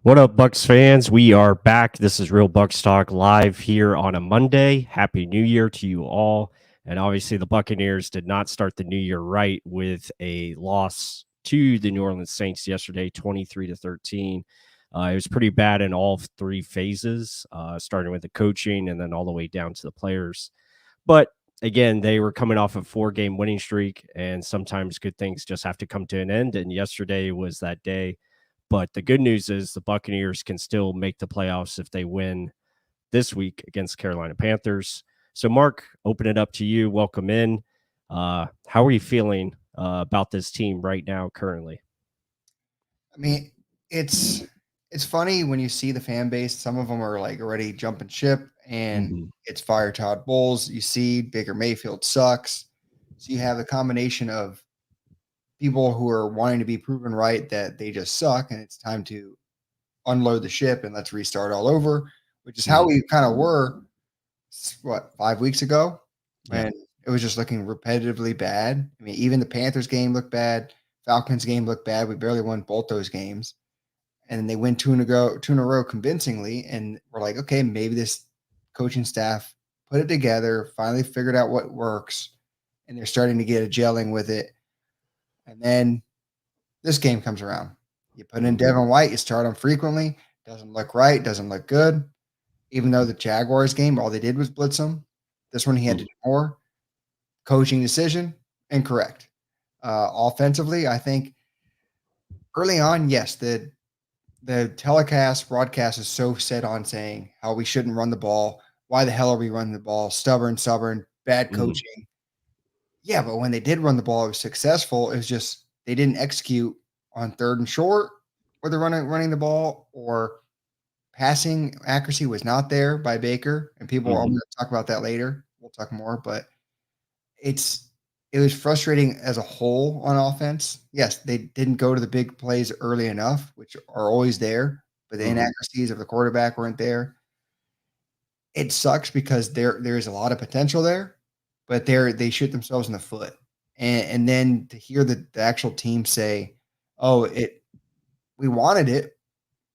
What up, Bucs fans? We are back. This is Real Bucs Talk live here on a Monday. Happy New Year to you all. And obviously, the Buccaneers did not start the new year right with a loss to the New Orleans Saints yesterday, 23-13. It was pretty bad in all three phases, starting with the coaching and then all the way down to the players. But again, they were coming off a 4-game winning streak, and sometimes good things just have to come to an end. And yesterday was that day. But the good news is the Buccaneers can still make the playoffs if they win this week against Carolina Panthers. So, Mark, open it up to you. Welcome in. How are you feeling about this team right now, currently? I mean, it's funny when you see the fan base. Some of them are like already jumping ship, and Mm-hmm. it's fire Todd Bowles. You see Baker Mayfield sucks. So you have the combination of people who are wanting to be proven right that they just suck, and it's time to unload the ship and let's restart all over, which is how Mm-hmm. we kind of were. What 5 weeks ago, Yeah. when it was just looking repetitively bad. I mean, even the Panthers game looked bad. Falcons game looked bad. We barely won both those games. And then they win two in a row convincingly. And we're like, okay, maybe this coaching staff put it together, finally figured out what works, and they're starting to get a gelling with it. And then this game comes around. You put in Mm-hmm. Devin White, you start him frequently, doesn't look right, doesn't look good. Even though the Jaguars game, all they did was blitz him. This one he had to do more. Coaching decision, incorrect. Offensively, I think early on, yes, the telecast broadcast is so set on saying how we shouldn't run the ball. Why the hell are we running the ball? Stubborn, bad Mm-hmm. coaching. Yeah, but when they did run the ball, it was successful. It was just they didn't execute on third and short, or they're running the ball, or passing accuracy was not there by Baker. And people, I'm Mm-hmm. going to talk about that later. We'll talk more, but it's it was frustrating as a whole on offense. Yes, they didn't go to the big plays early enough, which are always there, but the Mm-hmm. inaccuracies of the quarterback weren't there. It sucks because there is a lot of potential there, but they shoot themselves in the foot. And then to hear the actual team say, "Oh, it we wanted it,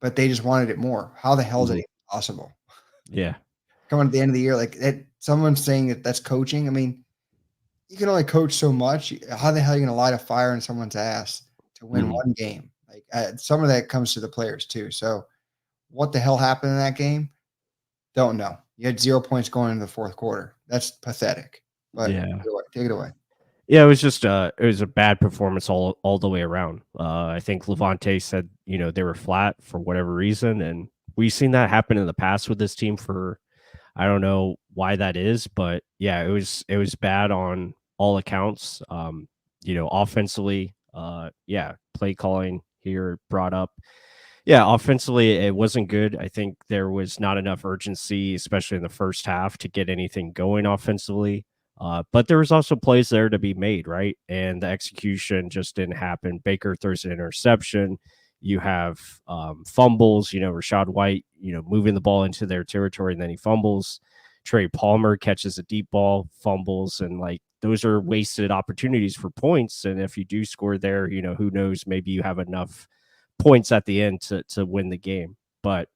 but they just wanted it more." How the hell is that Mm-hmm. even possible? Yeah. Coming at the end of the year, like that, someone's saying that that's coaching. I mean, you can only coach so much. How the hell are you going to light a fire in someone's ass to win Mm-hmm. one game? Like some of that comes to the players too. So what the hell happened in that game? Don't know. You had 0 points going into the fourth quarter. That's pathetic. But Yeah. take it away. Yeah, it was just it was a bad performance all the way around. I think Levante said, they were flat for whatever reason, and we've seen that happen in the past with this team for I don't know why that is, but yeah, it was bad on all accounts. Offensively, yeah, play calling here brought up. Yeah, offensively, it wasn't good. I think there was not enough urgency, especially in the first half, to get anything going offensively. But there was also plays there to be made, right? And the execution just didn't happen. Baker throws an interception. You have fumbles, Rashad White, moving the ball into their territory and then he fumbles. Trey Palmer catches a deep ball, fumbles, and like those are wasted opportunities for points. And if you do score there, who knows, maybe you have enough points at the end to win the game. But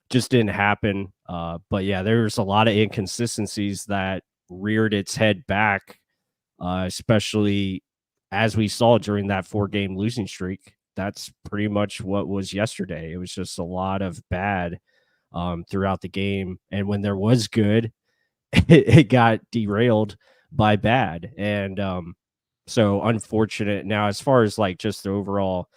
just didn't happen. But yeah, there's a lot of inconsistencies that reared its head back, especially as we saw during that 4-game losing streak. That's pretty much what was yesterday. It was just a lot of bad throughout the game. And when there was good, it got derailed by bad. And so unfortunate. Now, as far as like just the overall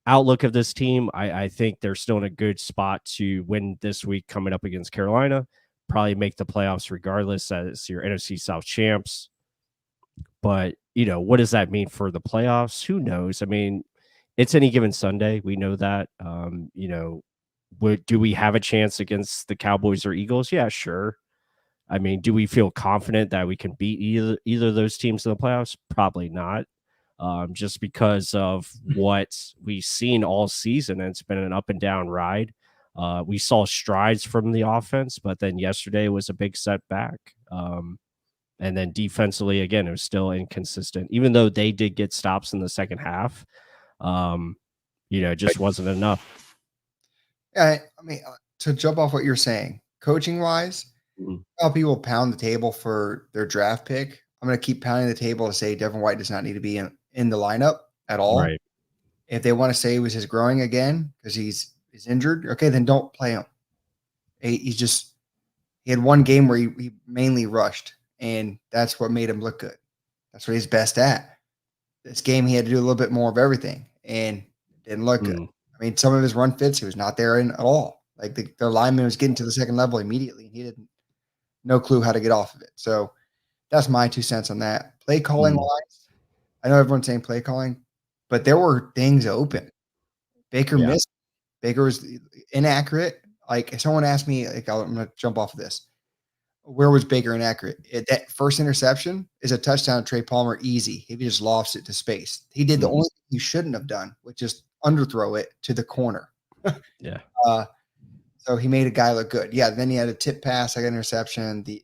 outlook of this team, I think they're still in a good spot to win this week coming up against Carolina. Probably make the playoffs regardless as your NFC South champs. But, what does that mean for the playoffs? Who knows? I mean, it's any given Sunday. We know that. Do we have a chance against the Cowboys or Eagles? Yeah, sure. I mean, do we feel confident that we can beat either of those teams in the playoffs? Probably not. Just because of what we've seen all season. And it's been an up and down ride. We saw strides from the offense, but then yesterday was a big setback. And then defensively, again, it was still inconsistent, even though they did get stops in the second half. It just wasn't enough. Yeah, I mean, to jump off what you're saying, coaching wise, Mhm. how people pound the table for their draft pick. I'm going to keep pounding the table to say Devin White does not need to be in the lineup at all. Right. If they want to say it was his growing again because he's injured, okay, then don't play him. He had one game where he mainly rushed, and that's what made him look good. That's what he's best at. This game, he had to do a little bit more of everything, and it didn't look good. Mm. I mean, some of his run fits, he was not there in at all. Like the lineman was getting to the second level immediately, and he didn't no clue how to get off of it. So that's my 2 cents on that. Play calling Mm. wise, I know everyone's saying play calling, but there were things open. Baker Yeah. missed. Baker was inaccurate. Like if someone asked me, like I'm gonna jump off of this. Where was Baker inaccurate? That first interception is a touchdown. Trey Palmer easy. He just lofts it to space. He did the Mhm. only thing he shouldn't have done, which is underthrow it to the corner. Yeah. Uh, so he made a guy look good. Yeah. Then he had a tip pass, like an interception. The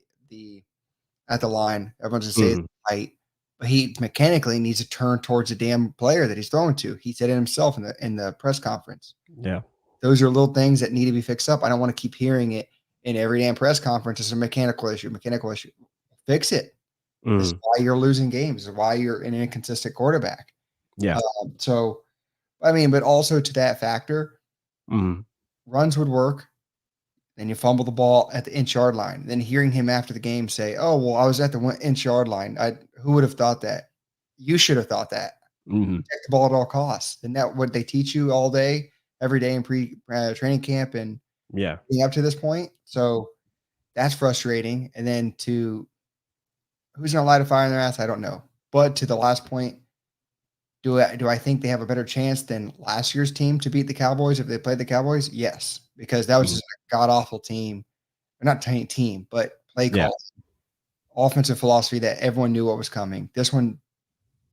at the line, everyone's gonna say it's Mhm. tight, but he mechanically needs to turn towards the damn player that he's throwing to. He said it himself in the press conference. Yeah. Those are little things that need to be fixed up. I don't want to keep hearing it in every damn press conference. It's a mechanical issue. Mechanical issue. Fix it. This is Mhm. why you're losing games. This is why you're an inconsistent quarterback. Yeah. So, I mean, but also to that factor, Mhm. runs would work. Then you fumble the ball at the inch yard line. Then hearing him after the game say, "Oh, well, I was at the inch yard line." Who would have thought that? You should have thought that. Mhm. Protect the ball at all costs. Isn't that what they teach you all day, every day in pre training camp and Yeah. up to this point? So that's frustrating. And then to who's going to light a fire in their ass? I don't know. But to the last point, do I think they have a better chance than last year's team to beat the Cowboys if they played the Cowboys? Yes, because that was Mhm. just a god awful team, or not team, but play Yeah. call, offensive philosophy that everyone knew what was coming. This one,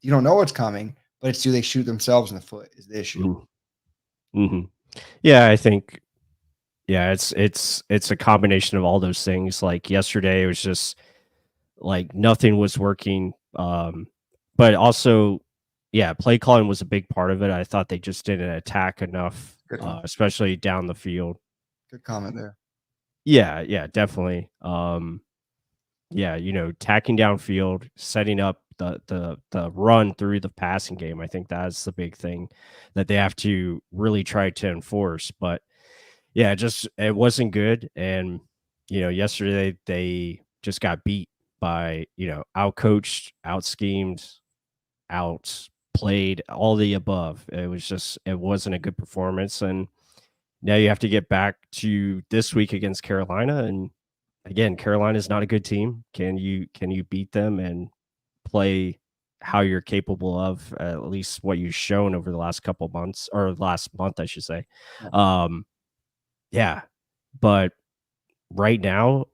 you don't know what's coming, but it's do they shoot themselves in the foot is the issue. Mhm. Mhm. Yeah, I think yeah, it's a combination of all those things. Like yesterday, it was just like nothing was working. But also, yeah, play calling was a big part of it. I thought they just didn't attack enough, Good one. especially down the field. Good comment there. Yeah, yeah, definitely. Yeah, tacking downfield, setting up the run through the passing game. I think that's the big thing that they have to really try to enforce. But yeah, just it wasn't good. And yesterday they just got beat by, outcoached, out schemed, outplayed, all the above. It wasn't a good performance. And now you have to get back to this week against Carolina. And again, Carolina is not a good team. Can you beat them and play how you're capable of, at least what you've shown over the last couple months, or last month, I should say. Yeah. Um, yeah, but right now,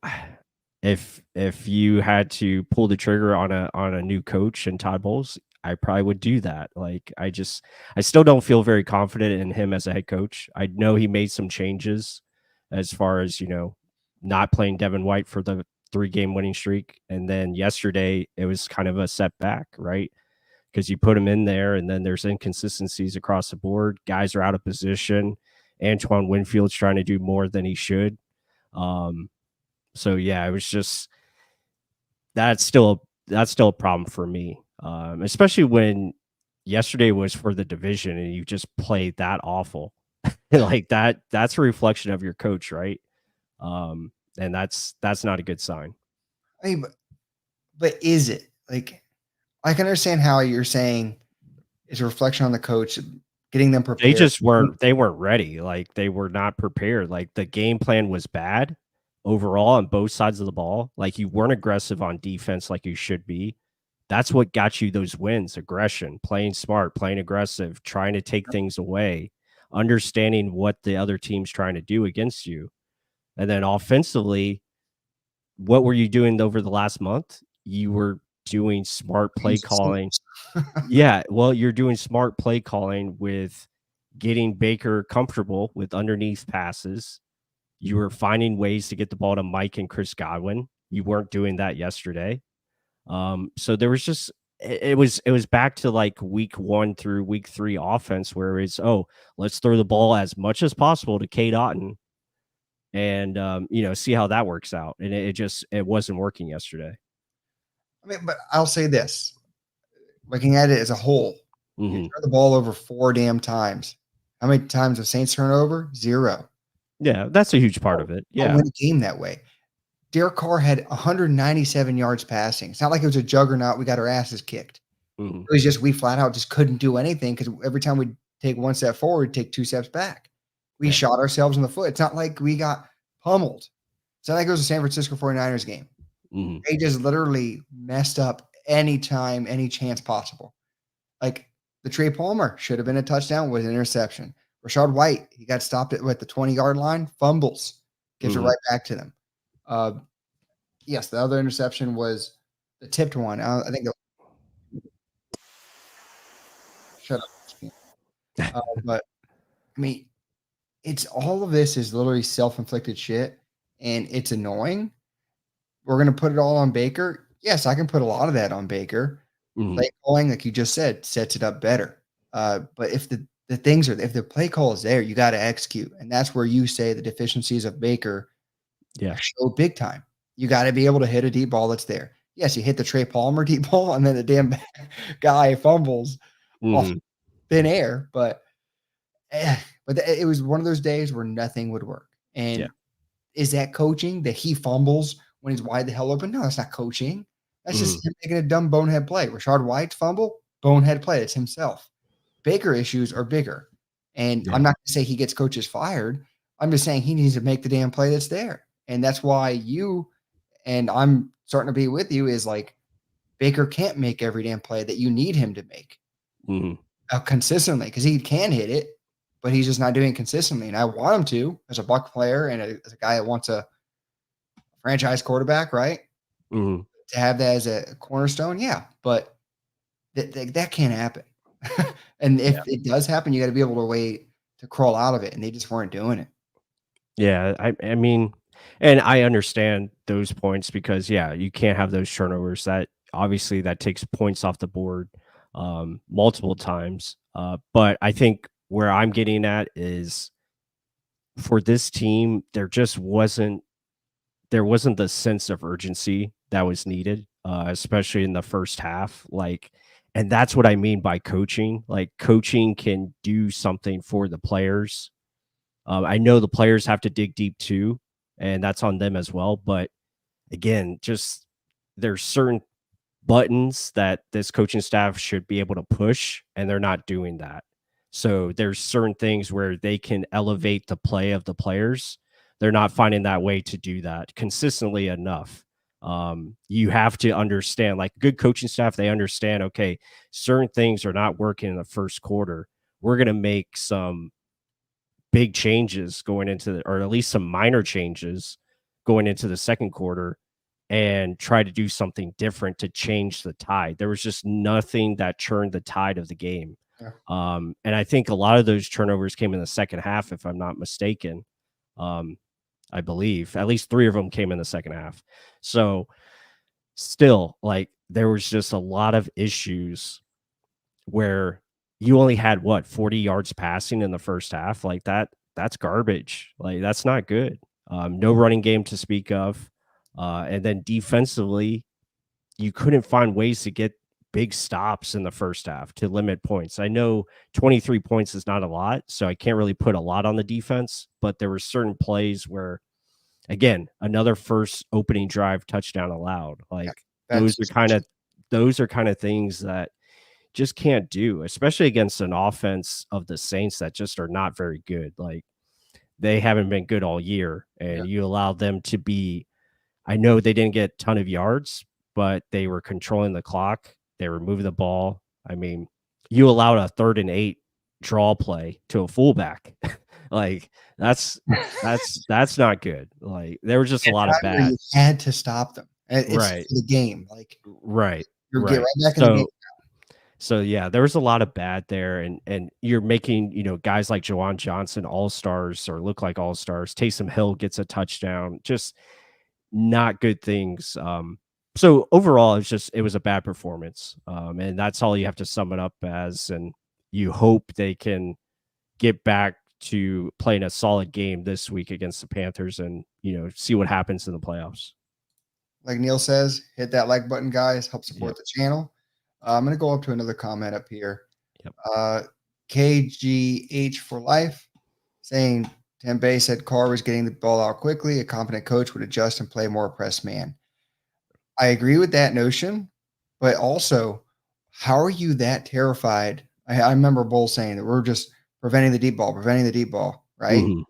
if you had to pull the trigger on a new coach and Todd Bowles, I probably would do that. Like I still don't feel very confident in him as a head coach. I know he made some changes as far as, not playing Devin White for the 3-game winning streak, and then yesterday it was kind of a setback, right? Because you put him in there and then there's inconsistencies across the board. Guys are out of position. Antoine Winfield's trying to do more than he should. Um, so yeah, it was just that's still a problem for me, especially when yesterday was for the division and you just played that awful. Yeah. Like that's a reflection of your coach, right? And that's not a good sign. I mean, but is it like I can understand how you're saying it's a reflection on the coach, getting them They prepared. just they weren't ready. Like they were not prepared. Like the game plan was bad overall on both sides of the ball. Like you weren't aggressive on defense like you should be. That's what got you those wins: aggression, playing smart, playing aggressive, trying to take things away, understanding what the other team's trying to do against you. And then offensively, what were you doing over the last month? You were doing smart play calling. Yeah, well, you're doing smart play calling with getting Baker comfortable with underneath passes. You were finding ways to get the ball to Mike and Chris Godwin. You weren't doing that yesterday. So there was just it was back to like week 1 through week 3 offense where it's, oh, let's throw the ball as much as possible to Kate Otten and see how that works out. And it wasn't working yesterday. I mean, but I'll say this: looking at it as a whole, you Hmm. turn the ball over 4 damn times. How many times have Saints turned over? 0. Yeah, that's a huge part Don't of it. don't Yeah. win a game that way. Derek Carr had 197 yards passing. It's not like it was a juggernaut. We got our asses kicked. Hmm. It was just we flat out just couldn't do anything because every time we take 1 step forward, we'd take 2 steps back. We Yeah. shot ourselves in the foot. It's not like we got pummeled. It's not like it was a San Francisco 49ers game. Hmm. They just literally messed up anytime, any chance possible. Like the Trey Palmer should have been a touchdown, was an interception. Rashad White, he got stopped at the 20-yard line, fumbles, gives it Hmm. right back to them. Yes, the other interception was the tipped one. I think. Shut up. But I mean, it's all of this is literally self-inflicted shit, and it's annoying. We're gonna put it all on Baker. Yes, I can put a lot of that on Baker. Hmm. Play calling, like you just said, sets it up better. But if if the play call is there, you got to execute, and that's where you say the deficiencies of Baker Yeah. show big time. You got to be able to hit a deep ball that's there. Yes, you hit the Trey Palmer deep ball, and then the damn guy fumbles off Hmm. thin air. But it was one of those days where nothing would work. Yeah. And is that coaching that he fumbles when he's wide the hell open? No, that's not coaching. That's Hmm. just him making a dumb bonehead play. Rashad White's fumble, bonehead play. It's himself. Baker issues are bigger. And Yeah. I'm not going to say he gets coaches fired. I'm just saying he needs to make the damn play that's there. And that's why you and I'm starting to be with you is like Baker can't make every damn play that you need him to make Hmm. consistently because he can hit it, but he's just not doing it consistently. And I want him to as a Buck player and as a guy that wants a franchise quarterback, right? Hmm. To have that as a cornerstone, yeah. But that can't happen. And Yeah. if it does happen, you got to be able to wait to crawl out of it. And they just weren't doing it. Yeah, I mean, and I understand those points because yeah, you can't have those turnovers. That obviously that takes points off the board multiple times. But I think where I'm getting at is for this team, there wasn't the sense of urgency that was needed, especially in the first half. Like, and that's what I mean by coaching. Like, coaching can do something for the players. I know the players have to dig deep too, and that's on them as well. But again, just there's certain buttons that this coaching staff should be able to push, and they're not doing that. So there's certain things where they can elevate the play of the players. They're not finding that way to do that consistently enough. You have to understand, like good coaching staff, they understand, okay, certain things are not working in the first quarter. We're going to make some big changes going into or at least some minor changes going into the second quarter and try to do something different to change the tide. There was just nothing that turned the tide of the game. Yeah. And I think a lot of those turnovers came in the second half, if I'm not mistaken. Um, I believe at least 3 of them came in the second half. So still, like there was just a lot of issues where you only had what 40 yards passing in the first half. Like that's garbage. Like that's not good. No running game to speak of. And then defensively, you couldn't find ways to get big stops in the first half to limit points. I know 23 points is not a lot, so I can't really put a lot on the defense, but there were certain plays where again, another first opening drive touchdown allowed. Yeah. Like That's those are kind of things that just can't do, especially against an offense of the Saints that just are not very good. Like they haven't been good all year, yeah. and you allow them to be. I know they didn't get a ton of yards, but they were controlling the clock. They were moving the ball. I mean, you allowed a 3rd and 8 draw play to a fullback. Like that's not good. Like there was just a lot of Where bad. you had to stop them. It's Right, the game. Like right, you get right. right back in the game. So yeah, there was a lot of bad there, and you're making guys like Jawan Johnson all stars or look like all stars. Taysom Hill gets a touchdown, just not good things. So overall, it was a bad performance, and that's all you have to sum it up as. And you hope they can get back to playing a solid game this week against the Panthers, and see what happens in the playoffs. Like Neil says, hit that like button, guys. Help Yeah. support the channel. I'm going to go up to another comment up here. Yep. KGH for life saying Tempe said Carr was getting the ball out quickly. A competent coach would adjust and play more press man. I agree with that notion, but also, how are you that terrified? I remember Bull saying that we're just preventing the deep ball, right? Mm-hmm.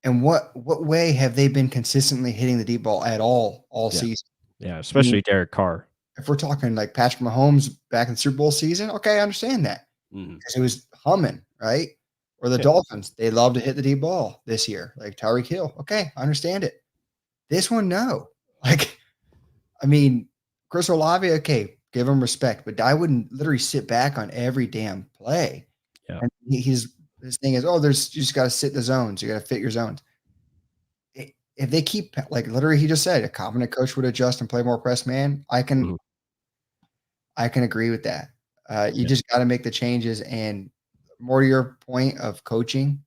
And what way have they been consistently hitting the deep ball at all Yeah. season? Yeah, I mean, especially Derek Carr. if we're talking like Patrick Mahomes back in the Super Bowl season, okay, I understand that because it was humming, right? Or the Dolphins, they love to hit the deep ball this year, like Tyreek Hill. Okay, I understand it. This one, no. Like, I mean, Chris Olave, okay, give him respect, but I wouldn't literally sit back on every damn play. Yeah. And his thing is, you just got to sit the zones. You got to fit your zones. If they keep like literally, he just said a competent coach would adjust and play more press man. I can agree with that. You just got to make the changes. And more to your point of coaching,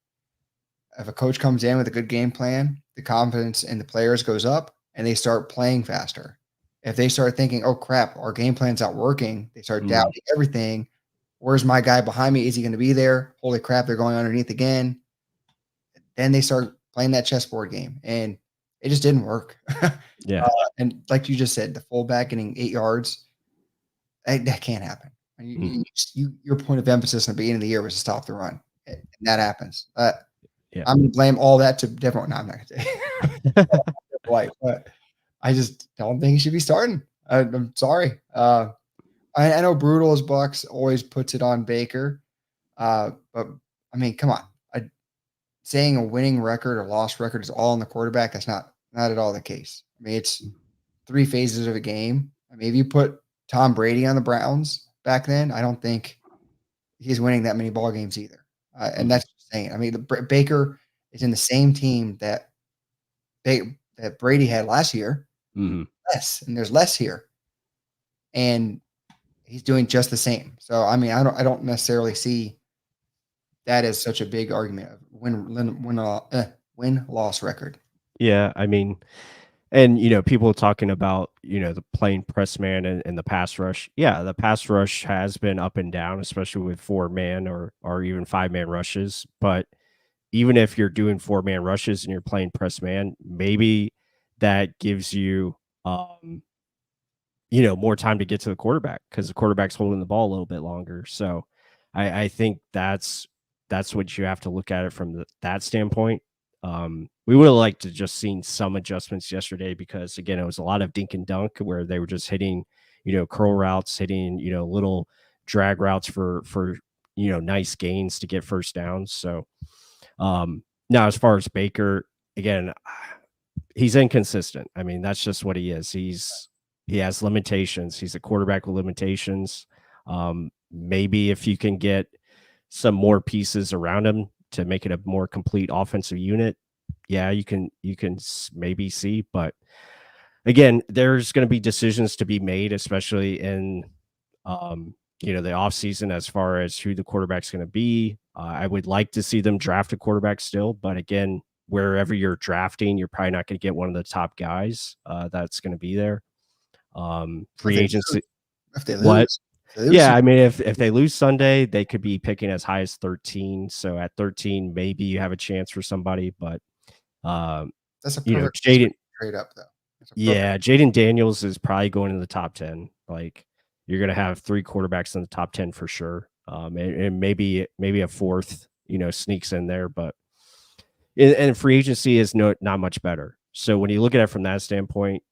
if a coach comes in with a good game plan, the confidence in the players goes up and they start playing faster. If they start thinking, oh crap, our game plan's not working, they start doubting everything. Where's my guy behind me? Is he going to be there? Holy crap, they're going underneath again. Then they start playing that chessboard game, and it just didn't work. Yeah. And like you just said, the fullback getting 8 yards, that can't happen. Your point of emphasis in the beginning of the year was to stop the run, and that happens. Yeah. I'm going to blame all that to different. No, I'm not going to say White, but I just don't think he should be starting. I'm sorry. I know brutal as Bucs always puts it on Baker, but I mean, come on. Saying a winning record or lost record is all on the quarterback. That's not at all the case. I mean, it's 3 phases of a game. I mean, if you put Tom Brady on the Browns back then, I don't think he's winning that many ball games either. And that's just saying. I mean, Baker is in the same team that Brady had last year. Less, and there's less here, and he's doing just the same. So I mean, I don't necessarily see that as such a big argument of win loss record. Yeah, I mean, and people talking about the playing press man and the pass rush. Yeah, the pass rush has been up and down, especially with 4-man or even 5-man rushes. But even if you're doing 4-man rushes and you're playing press man, maybe that gives you more time to get to the quarterback because the quarterback's holding the ball a little bit longer. So I think that's what you have to look at it from that standpoint. We would have liked to just seen some adjustments yesterday because again, it was a lot of dink and dunk where they were just hitting, curl routes, hitting, little drag routes for nice gains to get first downs. So now as far as Baker, again, he's inconsistent. I mean, that's just what he is. He has limitations. He's a quarterback with limitations. Maybe if you can get some more pieces around him to make it a more complete offensive unit, yeah, you can maybe see. But again, there's going to be decisions to be made, especially in the offseason as far as who the quarterback's going to be. I would like to see them draft a quarterback still, but again, wherever you're drafting, you're probably not going to get one of the top guys that's going to be there. Free agency. If they lose, what? Yeah, I mean, if they lose Sunday, they could be picking as high as 13. So at 13, maybe you have a chance for somebody. But that's a perfect Jaden trade up though. Yeah, Jaden Daniels is probably going in the top 10. Like you're going to have 3 quarterbacks in the top 10 for sure. And maybe a fourth, sneaks in there. But and free agency is not much better. So when you look at it from that standpoint,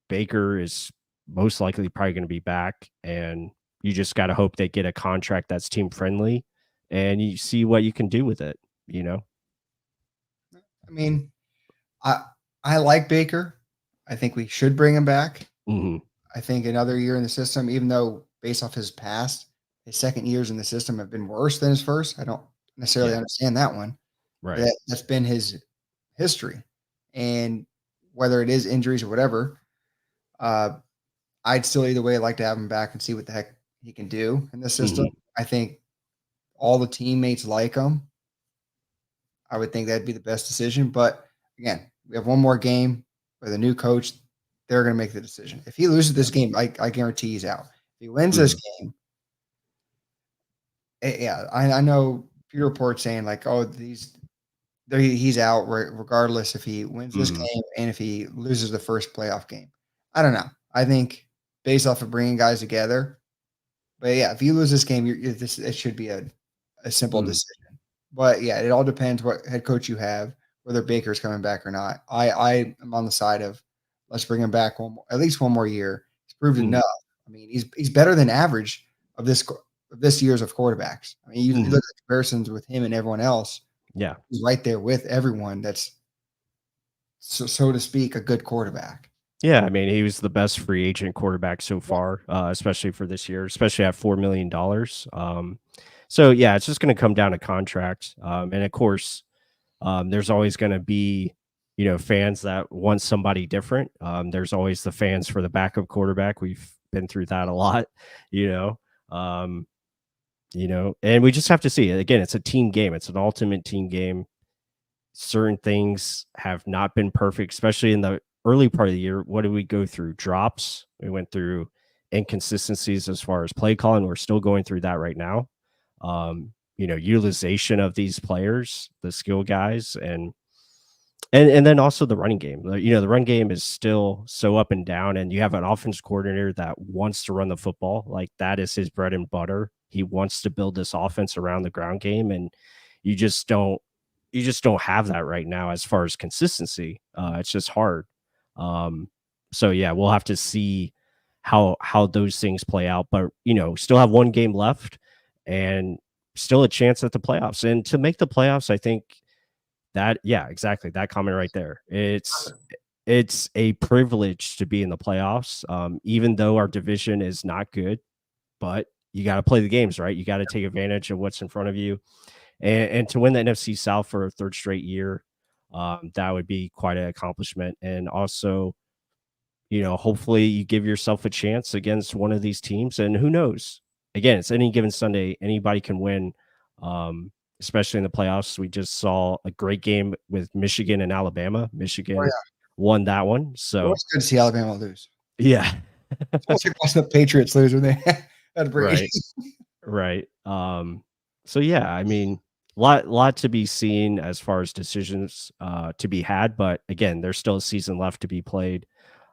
Baker is most likely probably going to be back, and you just got to hope they get a contract that's team friendly, and you see what you can do with it. I mean, I like Baker. I think we should bring him back. I think another year in the system, even though based off his past, his second years in the system have been worse than his first. I don't necessarily understand that one. Right. That's been his history. And whether it is injuries or whatever, I'd still either way like to have him back and see what the heck he can do in the system. Mhm. I think all the teammates like him. I would think that'd be the best decision. But again, we have one more game with a new coach. They're going to make the decision. If he loses Yeah. this game, I guarantee he's out. If he wins this Mhm. game, yeah, I know few reports saying like, oh, he's out regardless if he wins this Mhm. game and if he loses the first playoff game. I don't know. I think based off of bringing guys together, but yeah, if you lose this game, it should be a simple Mhm. decision. But yeah, it all depends what head coach you have, whether Baker's coming back or not. I am on the side of let's bring him back at least one more year. He's proved Mhm. enough. I mean, he's better than average of this year's of quarterbacks. I mean, you look Mhm. at comparisons with him and everyone else. Yeah. He's right there with everyone that's so to speak a good quarterback. Yeah, I mean, he was the best free agent quarterback so far, especially for this year, especially at $4 million. So yeah, it's just going to come down to contracts, and of course, there's always going to be, fans that want somebody different. There's always the fans for the backup quarterback. We've been through that a lot, you know. Um, and we just have to see. Again, it's a team game. It's an ultimate team game. Certain things have not been perfect, especially in the early part of the year. What did we go through? Drops. We went through inconsistencies as far as play calling. We're still going through that right now. Utilization of these players, the skill guys, and then also the running game. The run game is still so up and down, and you have an offense coordinator that wants to run the football. Like that is his bread and butter. He wants to build this offense around the ground game, and you just don't have that right now as far as consistency. It's just hard. So yeah, we'll have to see how those things play out. But still have one game left and still a chance at the playoffs. And to make the playoffs, I think that yeah, exactly, that comment right there. It's a privilege to be in the playoffs, even though our division is not good, but you gotta play the games, right? You gotta take advantage of what's in front of you, and to win the NFC South for a third straight year, that would be quite an accomplishment, and also, hopefully you give yourself a chance against one of these teams, and who knows? Again, it's any given Sunday, anybody can win, especially in the playoffs. We just saw a great game with Michigan and Alabama. Oh Michigan yeah, won that one, it so was good to see Alabama lose. yeah. It's almost like watching the Patriots lose when they had Brady. Right, right. So yeah, I mean, lot to be seen as far as decisions to be had, but again, there's still a season left to be played.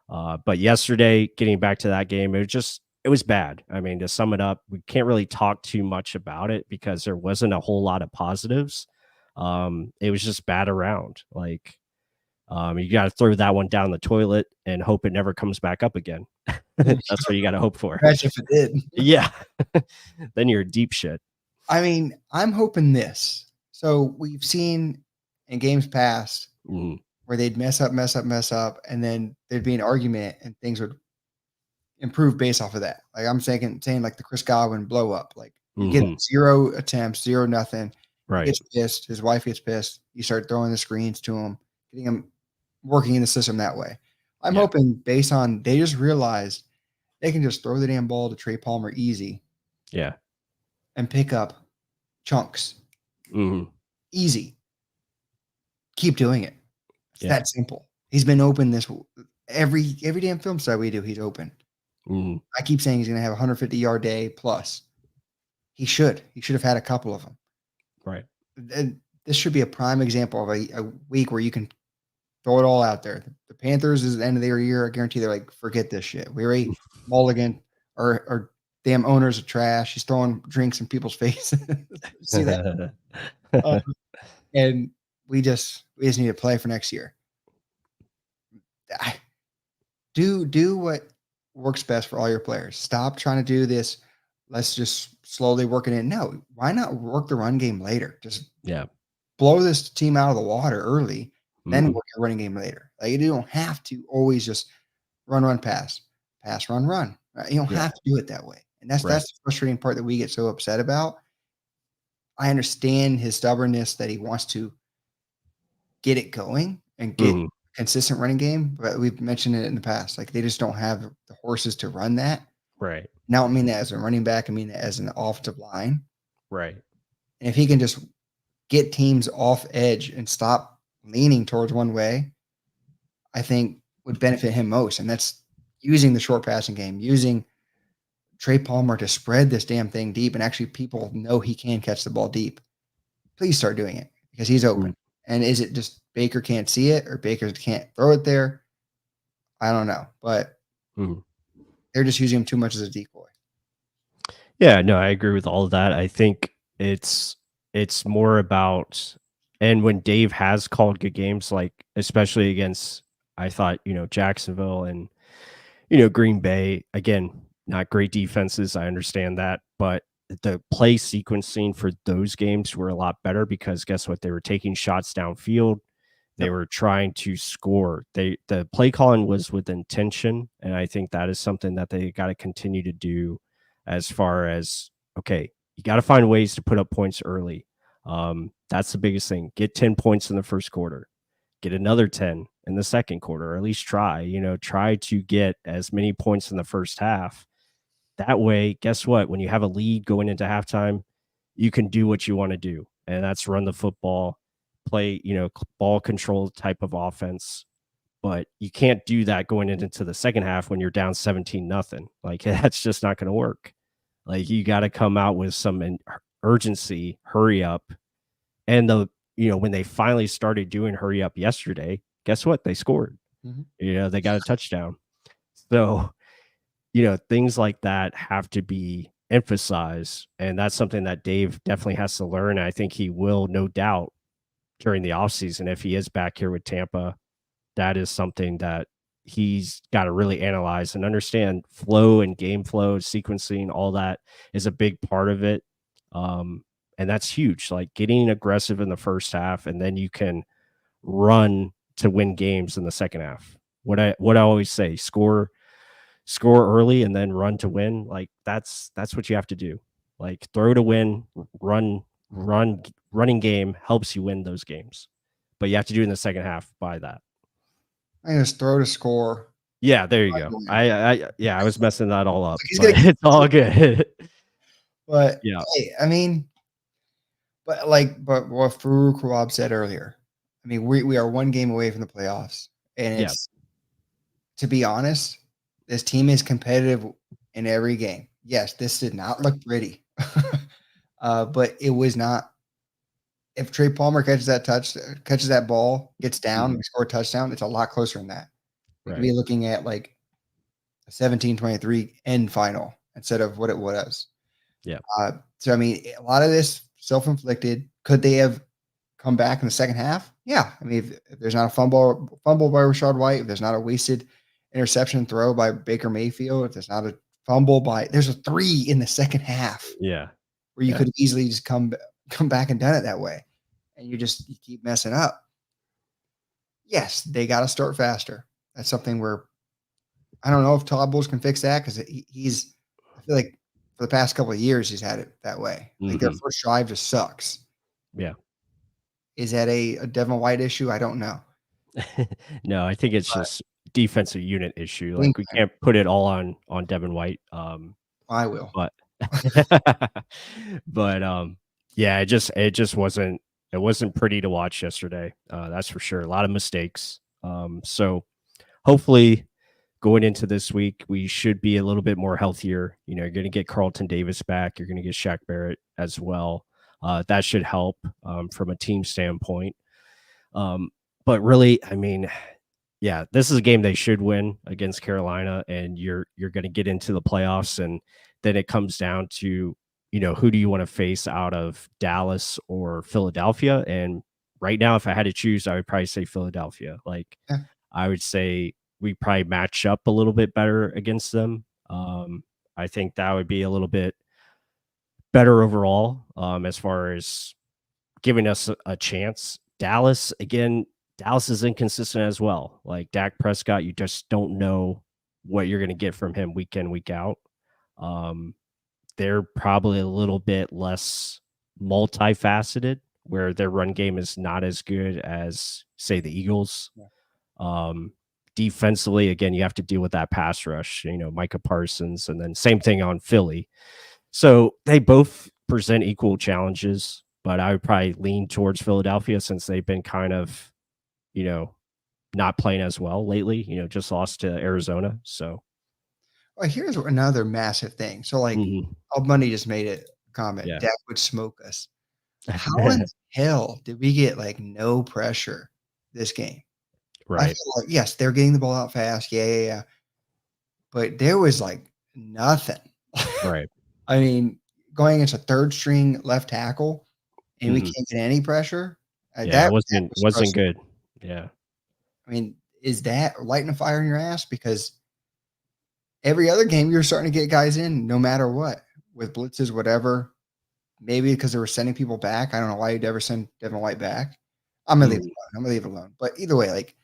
But yesterday, getting back to that game, it was bad. I mean, to sum it up, we can't really talk too much about it because there wasn't a whole lot of positives. It was just bad around. Like, you got to throw that one down the toilet and hope it never comes back up again. That's what you got to hope for. Imagine if it did. Yeah. Then you're deep shit. I mean, I'm hoping this. So we've seen in games past Mhm. where they'd mess up, and then there'd be an argument and things would improve based off of that. Like I'm saying like the Chris Godwin blow up. Like you get Mhm. 0 attempts, 0 nothing. He Right. gets pissed. His wife gets pissed. You start throwing the screens to him, getting him working in the system that way. I'm Yeah. hoping based on they just realized they can just throw the damn ball to Trey Palmer easy Yeah. and pick up chunks Mhm. easy. Keep doing it. It's Yeah. that simple. He's been open this every damn film study we do. He's open. Mhm. I keep saying he's going to have a 150-yard day plus. He should. He should have had a couple of them. Right. And this should be a prime example of a week where you can throw it all out there. The Panthers is the end of their year. I guarantee they're like, forget this shit. We already Mulligan or damn owners are trash. He's throwing drinks in people's face. See that? Uh, and we just need to play for next year. Do what works best for all your players. Stop trying to do this. Let's just slowly work it in. No, why not work the run game later? Just Yeah. blow this team out of the water early, then Mhm. work your running game later. Like you don't have to always just run, pass, run, run. Right? You don't Yeah. have to do it that way. And Right. that's the frustrating part that we get so upset about. I understand his stubbornness that he wants to get it going and get Mhm. consistent running game, but we've mentioned it in the past. Like they just don't have the horses to run that. Right. Now, I don't mean that as a running back. I mean that as an offensive line. Right. And if he can just get teams off edge and stop leaning towards one way, I think would benefit him most. And that's using the short passing game, using Trey Palmer to spread this damn thing deep. And actually, people know he can catch the ball deep. Please start doing it because he's Mm, open. And is it just Baker can't see it or Baker can't throw it there? I don't know. But mm. they're just using him too much as a decoy. Yeah, no, I agree with all of that. I think it's more about, and when Dave has called good games, like especially against, I thought, Jacksonville and Green Bay, again, not great defenses. I understand that, but the play sequencing for those games were a lot better because guess what? They were taking shots downfield. They Yep. were trying to score. The play calling was with intention, and I think that is something that they got to continue to do. As far as, okay, you got to find ways to put up points early. That's the biggest thing. Get 10 points in the first quarter. Get another 10 in the second quarter, or at least try to get as many points in the first half. That way, guess what? When you have a lead going into halftime, you can do what you want to do, and that's run the football, play, ball control type of offense. But you can't do that going into the second half when you're down 17-0. Like that's just not going to work. Like you got to come out with some urgency, hurry up. And when they finally started doing hurry up yesterday, guess what? They scored. Mhm. They got a touchdown. So, things like that have to be emphasized. And that's something that Dave definitely has to learn. I think he will, no doubt, during the offseason, if he is back here with Tampa. That is something that he's got to really analyze and understand. Flow and game flow, sequencing, all that is a big part of it. And that's huge. Like getting aggressive in the first half, and then you can run to win games in the second half. What I always say, score early and then run to win. Like that's what you have to do. Like throw to win, running game helps you win those games. But you have to do it in the second half by that. I just throw to score. Yeah, there you Right go. away. I was messing that all up, Like he's but gonna, it's all good. but Yeah. hey, I mean, but what Farouk Rawab said earlier, I mean, we are one game away from the playoffs, and Yeah. it's to be honest, this team is competitive in every game. Yes, this did not look pretty, but it was not. If Trey Palmer catches that ball, gets down, Mhm. we score a touchdown, it's a lot closer than that. We could Right. be looking at like a 17-23 end final instead of what it was. Yeah. So I mean, a lot of this self-inflicted. Could they have come back in the second half? Yeah. I mean, if there's not a fumble by Rashad White, if there's not a wasted interception throw by Baker Mayfield, if there's not a there's a 3 in the second half Yeah. where you Yeah. could have easily just come back and done it that way, and you keep messing up. Yes, they got to start faster. That's something where I don't know if Todd Bowles can fix that because he's. I feel like for the past couple of years he's had it that way. Like their Mhm. first drive just sucks. Yeah. Is that a Devin White issue? I don't know. No, I think it's But just defensive unit issue. game Like we plan, can't put it all on Devin White. I will. But but yeah, it just wasn't pretty to watch yesterday. That's for sure. A lot of mistakes. So hopefully going into this week, we should be a little bit more healthier. You're going to get Carlton Davis back. You're going to get Shaq Barrett as well. That should help from a team standpoint. But really, I mean, yeah, this is a game they should win against Carolina, and you're going to get into the playoffs, and then it comes down to who do you want to face out of Dallas or Philadelphia? And right now, if I had to choose, I would probably say Philadelphia. Like Yeah. I would say we probably match up a little bit better against them. I think that would be a little bit better overall as far as giving us a chance. Dallas, again, Dallas is inconsistent as well. Like Dak Prescott, you just don't know what you're going to get from him week in, week out. They're probably a little bit less multifaceted, where their run game is not as good as, say, the Eagles. Yeah. Defensively, again, you have to deal with that pass rush, Micah Parsons, and then same thing on Philly. So they both present equal challenges, but I would probably lean towards Philadelphia since they've been kind of, not playing as well lately, just lost to Arizona. So, Well, here's another massive thing. So, like, mhm, Bundy just made a comment. yeah. Dak would smoke us. How in the hell did we get like no pressure this game? I Right, feel like yes, they're getting the ball out fast. Yeah, yeah, yeah. But there was like nothing. right. I mean, going against a third string left tackle and we Mhm. can't get any pressure. Yeah, it That wasn't was wasn't frustrating. good. Yeah. I mean, is that lighting a fire in your ass? Because every other game you're starting to get guys in no matter what with blitzes, whatever. Maybe because they were sending people back. I don't know why you'd ever send Devin White back. I'm gonna leave it Mhm. alone. I'm gonna leave it alone. But either way, like,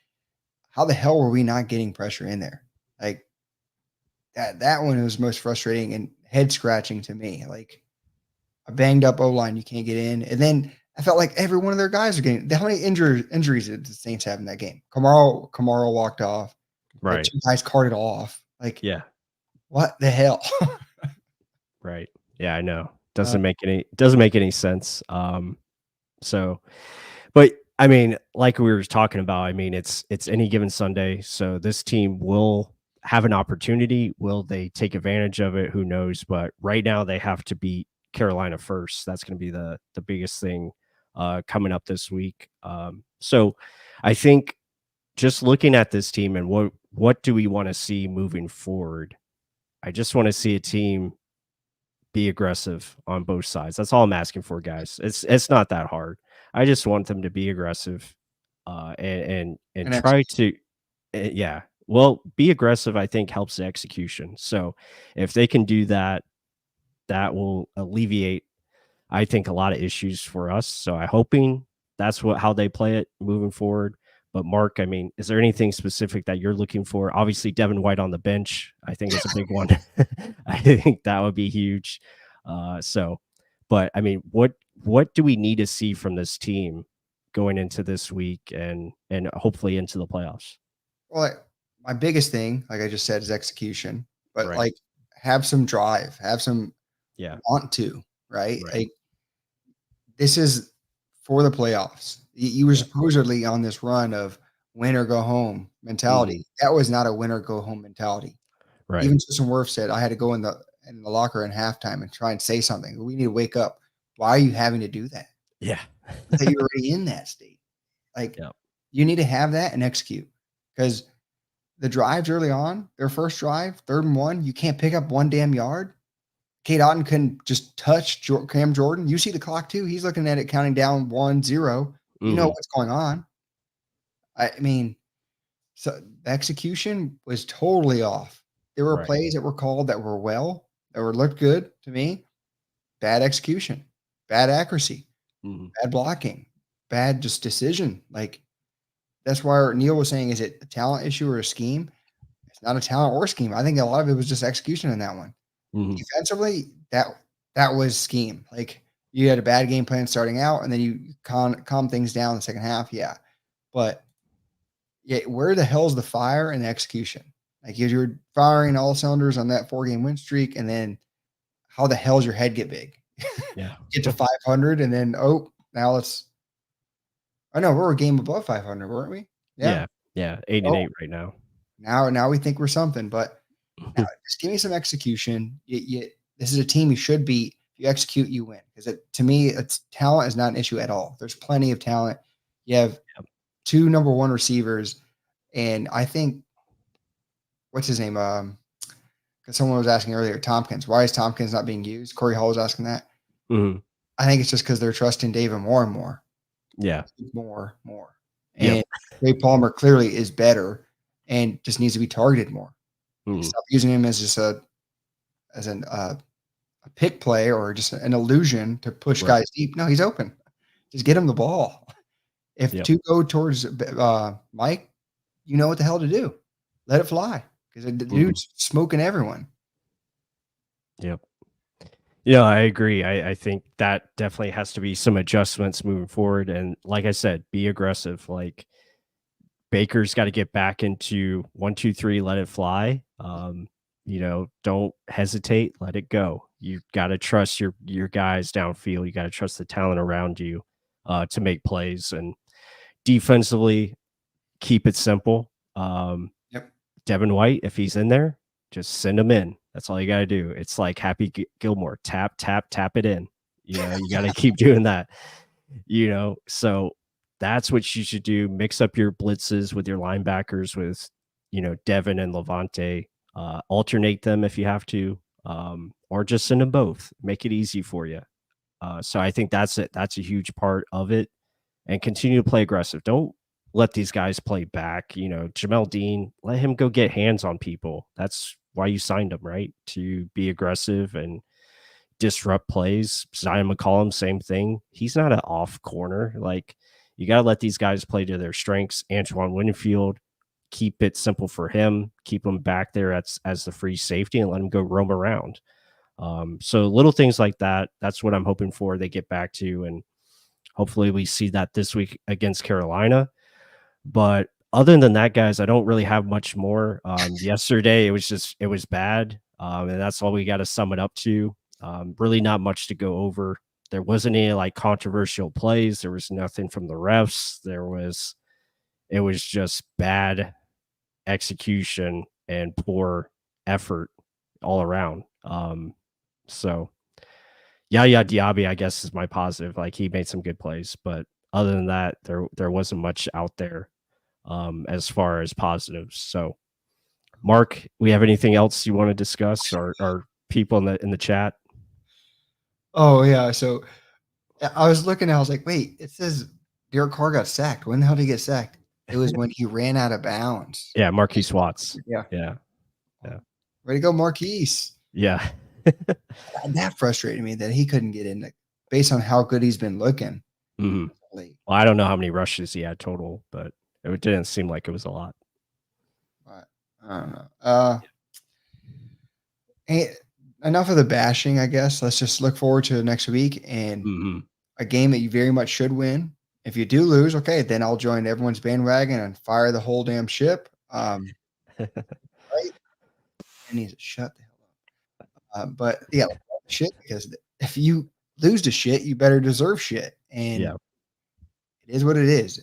how the hell were we not getting pressure in there? Like that one was most frustrating and head scratching to me. Like a banged up O line, you can't get in, and then I felt like every one of their guys are getting. How many injuries did the Saints have in that game? Kamara walked off. They had Right. two guys carted off. Like Yeah. what the hell? Right. Yeah, I know. uh, Doesn't make any sense. So, but I mean, like we were talking about, I mean, it's any given Sunday, so this team will have an opportunity. Will they take advantage of it? Who knows? But right now, they have to beat Carolina first. That's going to be the biggest thing coming up this week. So, I think just looking at this team and what do we want to see moving forward? I just want to see a team be aggressive on both sides. That's all I'm asking for, guys. It's not that hard. I just want them to be aggressive, and and try execute. to, yeah. Well, be aggressive. I think helps the execution. So if they can do that, that will alleviate, I think, a lot of issues for us. So I'm hoping that's how they play it moving forward. But Mark, I mean, is there anything specific that you're looking for? Obviously, Devin White on the bench, I think is a big one. I think that would be huge. So, but I mean, what do we need to see from this team going into this week and hopefully into the playoffs? Well, my biggest thing, like I just said, is execution. But Right. like, have some drive, have some Yeah. want to, right? Right. Like this is for the playoffs. You were Yeah. supposedly on this run of win or go home Hmm. mentality. That was not a win or go home mentality. Right. Even Tristan Wirf said, I had to go in the locker in halftime and try and say something. We need to wake up. Why are you having to do that? Yeah. I thought you were already in that state. Like Yeah. you need to have that and execute. Because the drives early on, their first drive, 3rd and 1, you can't pick up 1 damn yard. Kate Otten couldn't just touch Cam Jordan. You see the clock too. He's looking at it counting down 1-0. You know Hmm. what's going on. I mean, so the execution was totally off. There were Right. plays that were called that were looked good to me. Bad execution, bad accuracy, Hmm. bad blocking, bad just decision. Like that's why Neil was saying, is it a talent issue or a scheme? It's not a talent or scheme. I think a lot of it was just execution in that one. Hmm. Defensively, that was scheme. Like you had a bad game plan starting out, and then you calm things down in the second half. Yeah, but yeah, where the hell's the fire and the execution? Like you're firing all cylinders on that 4-game win streak, and then how the hell's your head get big? Yeah. Get to 500, and then now let's. I know we're a game above 500, weren't we? Yeah. Yeah. Yeah. 8-8 Oh, right now. now we think we're something, but now, just give me some execution. This is a team you should beat. If you execute, you win. Because to me, it's talent is not an issue at all. There's plenty of talent. You have Yep. 2 number 1 receivers, and I think what's his name? Because someone was asking earlier, Tompkins. Why is Tompkins not being used? Corey Hall was asking that. Mhm. I think it's just because they're trusting David more and more, Yeah. more. Yep. And Ray Palmer clearly is better and just needs to be targeted more. And Mhm. stop using him as just a pick play or just an illusion to push Right. guys deep. No, he's open. Just get him the ball. If Yep. 2 go towards Mike, you know what the hell to do. Let it fly because the Mhm. dude's smoking everyone. Yep. Yeah, I agree. I think that definitely has to be some adjustments moving forward. And like I said, be aggressive. Like Baker's got to get back into 1, 2, 3, let it fly. Don't hesitate, let it go. You got to trust your guys downfield. You got to trust the talent around you to make plays, and defensively keep it simple. Yep. Devin White, if he's in there, just send him in. That's all you got to do. It's like Happy Gilmore, tap, tap, tap it in. You got to keep doing that. So that's what you should do. Mix up your blitzes with your linebackers with, Devin and Levante. Alternate them if you have to, or just send them both. Make it easy for you. So I think that's it. That's a huge part of it. And continue to play aggressive. Don't let these guys play back. Jamel Dean, let him go get hands on people. That's why you signed him, right? To be aggressive and disrupt plays. Zion McCollum, same thing. He's not an off corner. Like, you got to let these guys play to their strengths. Antoine Winfield, keep it simple for him. Keep him back there as the free safety and let him go roam around. So little things like that. That's what I'm hoping for. They get back to, and hopefully we see that this week against Carolina. But other than that, guys, I don't really have much more. Yesterday, it was bad. And that's all we got to sum it up to. Really not much to go over. There wasn't any like controversial plays. There was nothing from the refs. It was just bad execution and poor effort all around. So Yaya Diaby, I guess, is my positive. Like, he made some good plays, but other than that, there wasn't much out there as far as positives. So, Mark, we have anything else you want to discuss, or people in the chat? Oh yeah. So I was looking, I was like, wait, it says Derek Carr got sacked. When the hell did he get sacked? It was when he ran out of bounds. Yeah, Marquise Watts. Yeah. Way to go, Marquise. Yeah. That frustrated me that he couldn't get in based on how good he's been looking. Mm-hmm. Well, I don't know how many rushes he had total, but it didn't seem like it was a lot. I don't know. Hey, enough of the bashing, I guess. Let's just look forward to next week and a game that you very much should win. If you do lose, okay, then I'll join everyone's bandwagon and fire the whole damn ship. Right? I need to shut the hell up. But yeah, shit, because if you lose to shit, you better deserve shit. And it is what it is.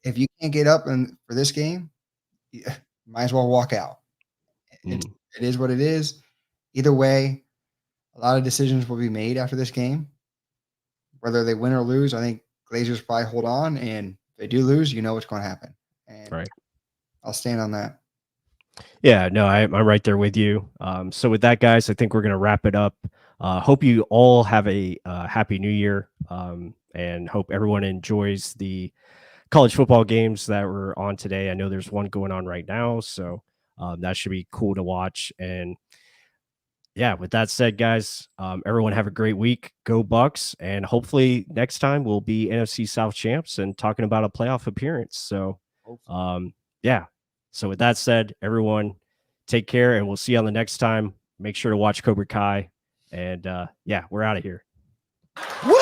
If you can't get up for this game, you might as well walk out. It is what it is. Either way, a lot of decisions will be made after this game. Whether they win or lose, I think Glazers probably hold on. And if they do lose, you know what's going to happen. And right. I'll stand on that. Yeah, no, I'm right there with you. So with that, guys, I think we're going to wrap it up. Hope you all have a happy new year, and hope everyone enjoys the college football games that were on today. I know there's one going on right now, so that should be cool to watch. And yeah, with that said, guys, everyone have a great week. Go Bucs, and hopefully next time we'll be NFC South champs and talking about a playoff appearance. So, yeah. So with that said, everyone take care, and we'll see you on the next time. Make sure to watch Cobra Kai, and yeah, we're out of here. Woo!